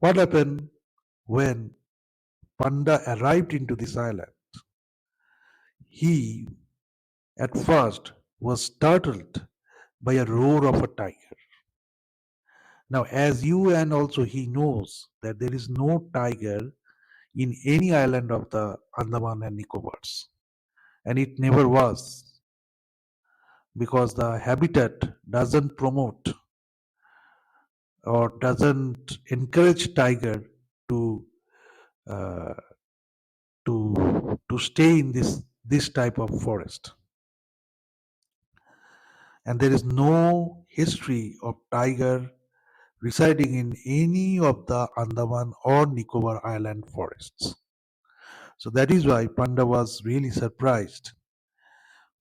What happened when Panda arrived into this island? He at first was startled by a roar of a tiger. Now, as you and also he knows that there is no tiger in any island of the Andaman and Nicobars, and it never was because the habitat doesn't promote or doesn't encourage tiger to uh, to stay in this type of forest, and there is no history of tiger residing in any of the Andaman or Nicobar island forests. So that is why Panda was really surprised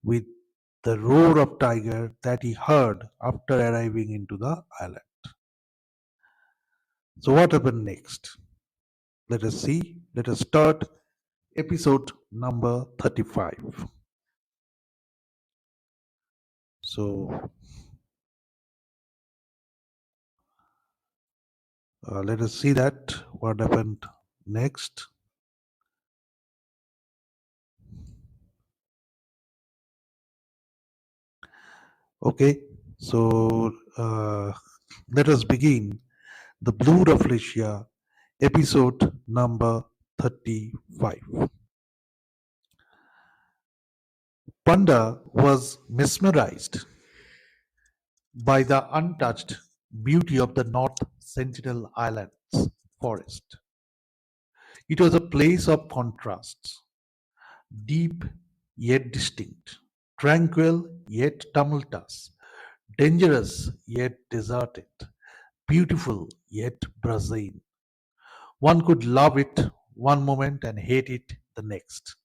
with the roar of tiger that he heard after arriving into the island. So what happened next? Let us see. Let us start episode number 35. So let us see that what happened next. Okay, so let us begin the Blue Rafflesia episode number 35. Panda was mesmerized by the untouched beauty of the North Sentinel Islands forest. It was a place of contrasts, deep yet distinct, tranquil yet tumultuous, dangerous yet deserted, beautiful yet brazen. One could love it one moment and hate it the next.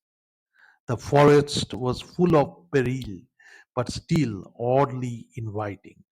The forest was full of peril, but still oddly inviting.